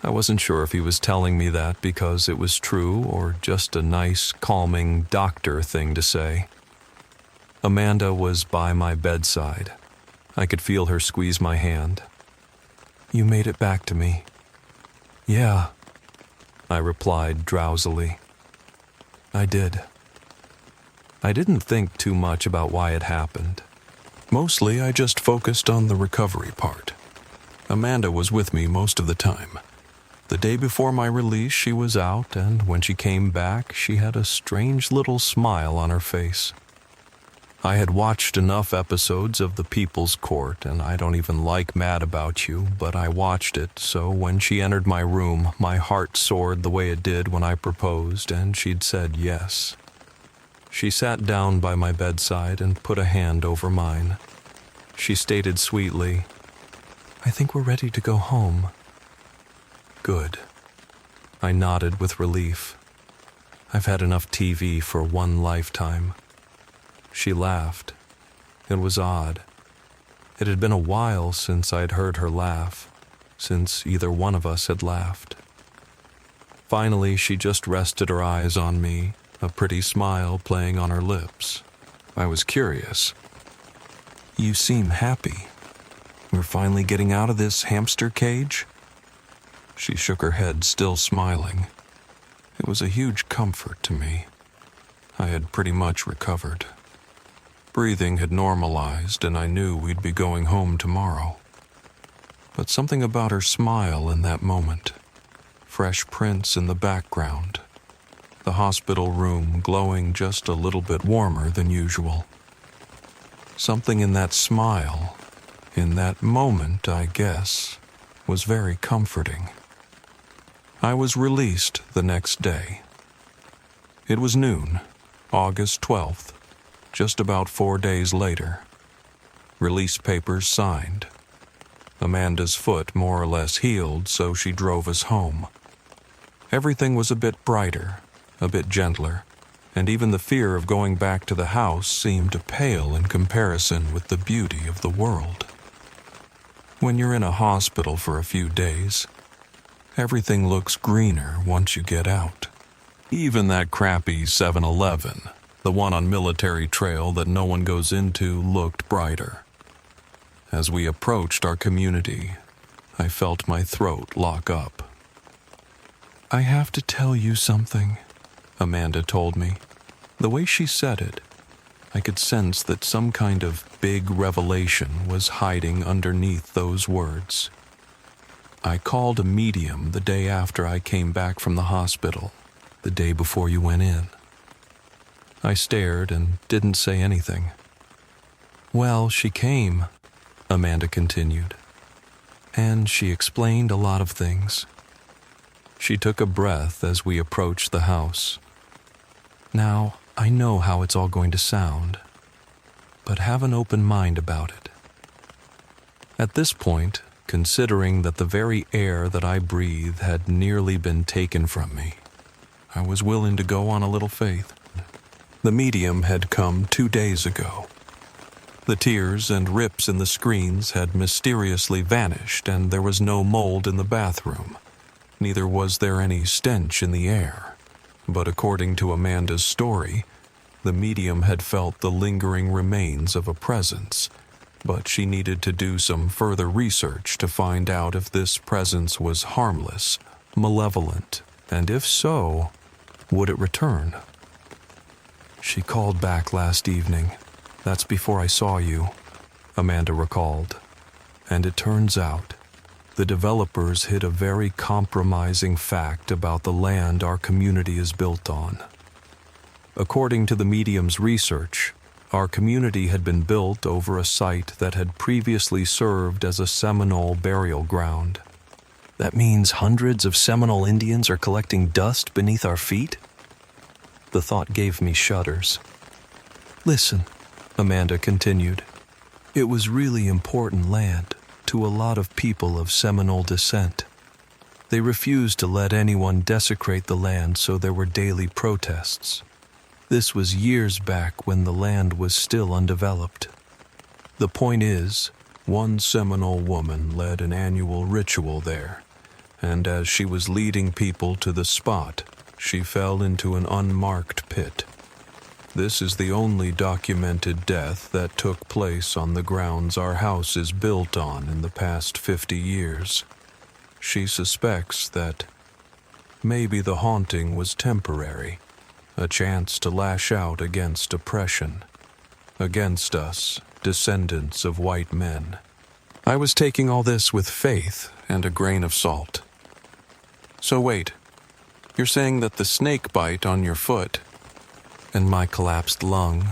I wasn't sure if he was telling me that because it was true or just a nice, calming doctor thing to say. Amanda was by my bedside. I could feel her squeeze my hand. You made it back to me. Yeah, I replied drowsily. I did. I didn't think too much about why it happened. Mostly I just focused on the recovery part. Amanda was with me most of the time. The day before my release she was out, and when she came back she had a strange little smile on her face. I had watched enough episodes of The People's Court, and I don't even like Mad About You, but I watched it, so when she entered my room, my heart soared the way it did when I proposed, and she'd said yes. She sat down by my bedside and put a hand over mine. She stated sweetly, I think we're ready to go home. Good. I nodded with relief. I've had enough TV for one lifetime. She laughed. It was odd. It had been a while since I'd heard her laugh, since either one of us had laughed. Finally, she just rested her eyes on me, a pretty smile playing on her lips. I was curious. "You seem happy. We're finally getting out of this hamster cage?" She shook her head, still smiling. It was a huge comfort to me. I had pretty much recovered. Breathing had normalized, and I knew we'd be going home tomorrow. But something about her smile in that moment, fresh prints in the background, the hospital room glowing just a little bit warmer than usual. Something in that smile, in that moment, I guess, was very comforting. I was released the next day. It was noon, August 12th, just about 4 days later. Release papers signed. Amanda's foot more or less healed, so she drove us home. Everything was a bit brighter, a bit gentler, and even the fear of going back to the house seemed to pale in comparison with the beauty of the world. When you're in a hospital for a few days, everything looks greener once you get out. Even that crappy 7-Eleven, the one on Military Trail that no one goes into, looked brighter. As we approached our community, I felt my throat lock up. "I have to tell you something," Amanda told me. The way she said it, I could sense that some kind of big revelation was hiding underneath those words. "I called a medium the day after I came back from the hospital, the day before you went in." I stared and didn't say anything. "Well, she came," Amanda continued, "and she explained a lot of things." She took a breath as we approached the house. "Now, I know how it's all going to sound, but have an open mind about it." At this point, considering that the very air that I breathed had nearly been taken from me, I was willing to go on a little faith. The medium had come 2 days ago. The tears and rips in the screens had mysteriously vanished, and there was no mold in the bathroom. Neither was there any stench in the air. But according to Amanda's story, the medium had felt the lingering remains of a presence, but she needed to do some further research to find out if this presence was harmless, malevolent, and if so, would it return? "She called back last evening. That's before I saw you," Amanda recalled. "And it turns out, the developers hid a very compromising fact about the land our community is built on. According to the medium's research, our community had been built over a site that had previously served as a Seminole burial ground. That means hundreds of Seminole Indians are collecting dust beneath our feet? The thought gave me shudders. "Listen," Amanda continued, "it was really important land to a lot of people of Seminole descent. They refused to let anyone desecrate the land, so there were daily protests. This was years back when the land was still undeveloped. The point is, one Seminole woman led an annual ritual there, and as she was leading people to the spot, she fell into an unmarked pit. This is the only documented death that took place on the grounds our house is built on in the past 50 years. She suspects that maybe the haunting was temporary, a chance to lash out against oppression, against us, descendants of white men." I was taking all this with faith and a grain of salt. "So wait, you're saying that the snake bite on your foot and my collapsed lung,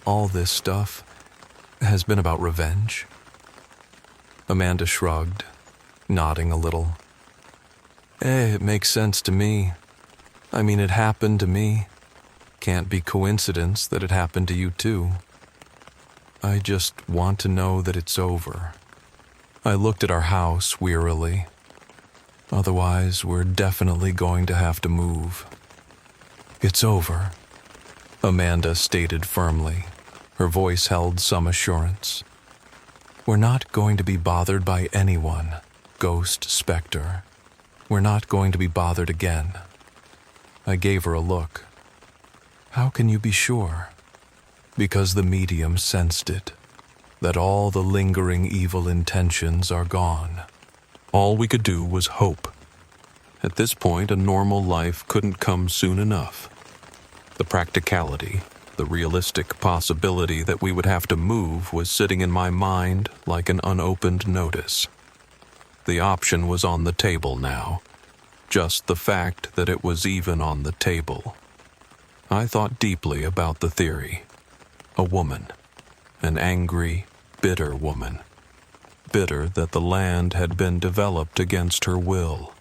all this stuff, has been about revenge?" Amanda shrugged, nodding a little. It makes sense to me. I mean, it happened to me. Can't be coincidence that it happened to you too. I just want to know that it's over." I looked at our house wearily. "Otherwise, we're definitely going to have to move." "It's over," Amanda stated firmly. Her voice held some assurance. We're not going to be bothered by anyone, ghost specter. We're not going to be bothered again. I gave her a look. How can you be sure? Because the medium sensed it, that all the lingering evil intentions are gone. All we could do was hope. At this point, a normal life couldn't come soon enough. The practicality, the realistic possibility that we would have to move was sitting in my mind like an unopened notice. The option was on the table now, just the fact that it was even on the table. I thought deeply about the theory. A woman, an angry, bitter woman. Bitter that the land had been developed against her will.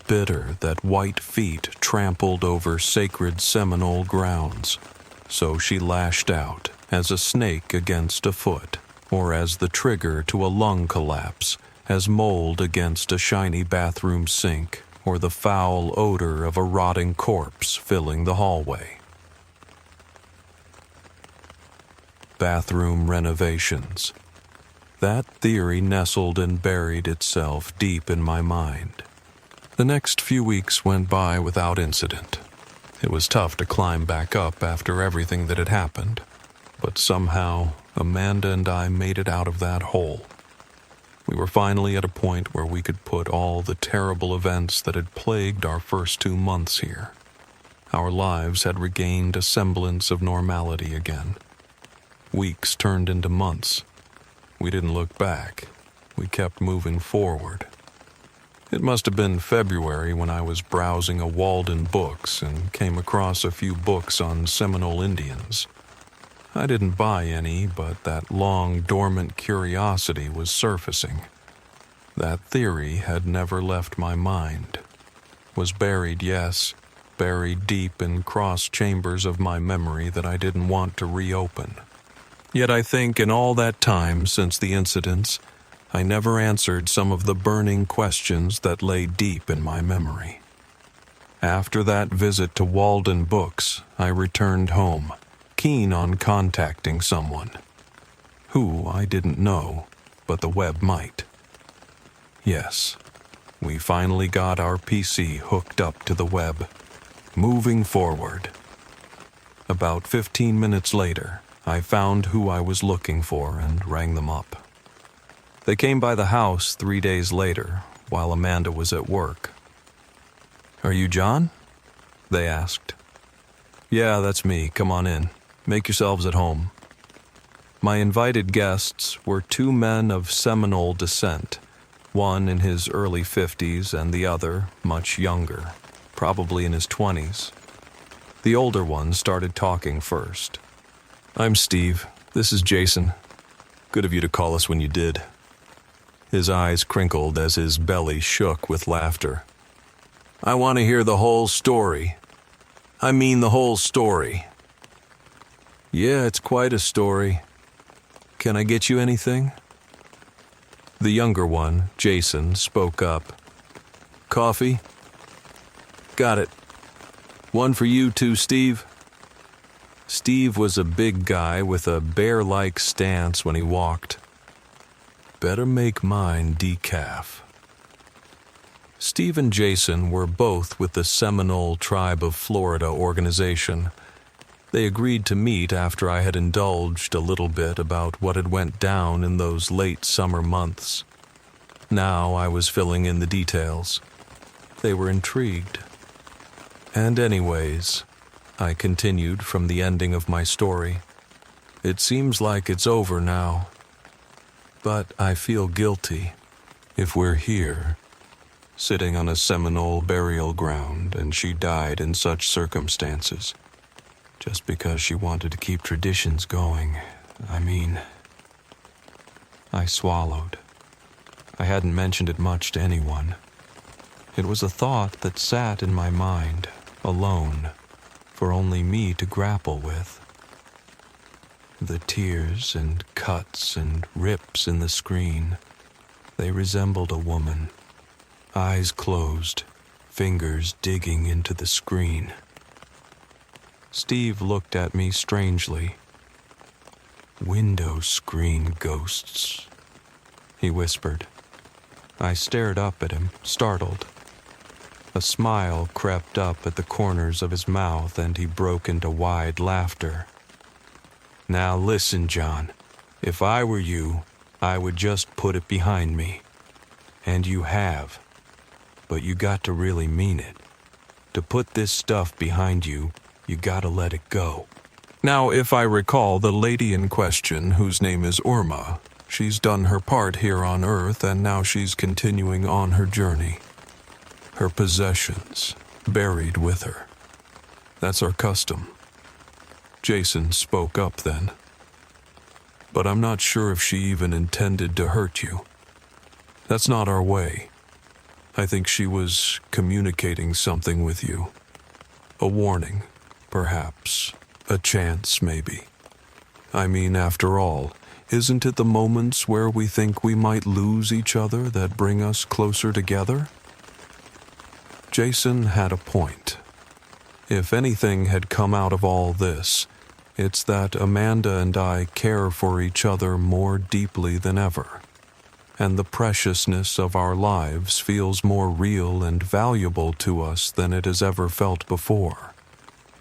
Bitter that white feet trampled over sacred Seminole grounds. So she lashed out as a snake against a foot, or as the trigger to a lung collapse, as mold against a shiny bathroom sink, or the foul odor of a rotting corpse filling the hallway. Bathroom renovations. That theory nestled and buried itself deep in my mind. The next few weeks went by without incident. It was tough to climb back up after everything that had happened, but somehow Amanda and I made it out of that hole. We were finally at a point where we could put all the terrible events that had plagued our first 2 months here. Our lives had regained a semblance of normality again. Weeks turned into months. We didn't look back. We kept moving forward. It must have been February when I was browsing a Walden Books and came across a few books on Seminole Indians. I didn't buy any, but that long dormant curiosity was surfacing. That theory had never left my mind. Was buried, yes, buried deep in cross chambers of my memory that I didn't want to reopen. Yet I think in all that time since the incidents, I never answered some of the burning questions that lay deep in my memory. After that visit to Walden Books, I returned home, keen on contacting someone. Who, I didn't know, but the web might. Yes, we finally got our PC hooked up to the web, moving forward. About 15 minutes later, I found who I was looking for and rang them up. They came by the house 3 days later, while Amanda was at work. "Are you John?" they asked. "Yeah, that's me. Come on in. Make yourselves at home." My invited guests were 2 men of Seminole descent, one in his early 50s and the other much younger, probably in his 20s. The older one started talking first. "I'm Steve. This is Jason. Good of you to call us when you did." His eyes crinkled as his belly shook with laughter. "I want to hear the whole story. I mean the whole story." "Yeah, it's quite a story. Can I get you anything?" The younger one, Jason, spoke up. "Coffee?" "Got it. One for you too, Steve." Steve was a big guy with a bear-like stance when he walked. "Better make mine decaf." Steve and Jason were both with the Seminole Tribe of Florida organization. They agreed to meet after I had indulged a little bit about what had went down in those late summer months. Now I was filling in the details. They were intrigued. "And anyways," I continued from the ending of my story, "it seems like it's over now. But I feel guilty. If we're here, sitting on a Seminole burial ground, and she died in such circumstances, just because she wanted to keep traditions going, I swallowed. I hadn't mentioned it much to anyone. It was a thought that sat in my mind, alone, for only me to grapple with. The tears and cuts and rips in the screen, they resembled a woman. Eyes closed, fingers digging into the screen. Steve looked at me strangely. "Window screen ghosts," he whispered. I stared up at him, startled. A smile crept up at the corners of his mouth, and he broke into wide laughter. Now listen, John. If I were you, I would just put it behind me. And you have. But you got to really mean it. To put this stuff behind you, you gotta let it go. Now, if I recall, the lady in question, whose name is Urma, she's done her part here on Earth, and now she's continuing on her journey. Her possessions buried with her. That's our custom. Jason spoke up then. But I'm not sure if she even intended to hurt you. That's not our way. I think she was communicating something with you. A warning, perhaps. A chance, maybe. I mean, after all, isn't it the moments where we think we might lose each other that bring us closer together? Jason had a point. If anything had come out of all this, it's that Amanda and I care for each other more deeply than ever, and the preciousness of our lives feels more real and valuable to us than it has ever felt before.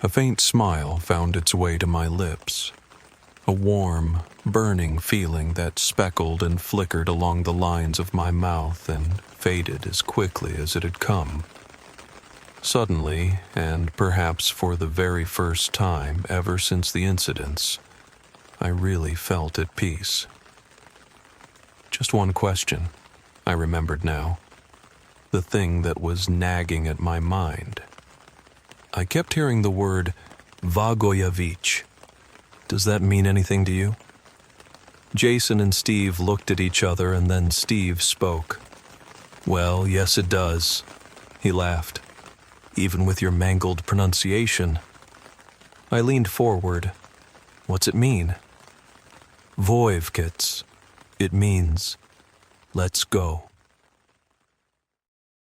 A faint smile found its way to my lips, a warm, burning feeling that speckled and flickered along the lines of my mouth and faded as quickly as it had come. Suddenly, and perhaps for the very first time ever since the incidents, I really felt at peace. Just one question, I remembered now. The thing that was nagging at my mind. I kept hearing the word Vagoyevich. Does that mean anything to you? Jason and Steve looked at each other, and then Steve spoke. Well, yes it does, he laughed. Even with your mangled pronunciation. I leaned forward. What's it mean? Voivkits. It means, let's go.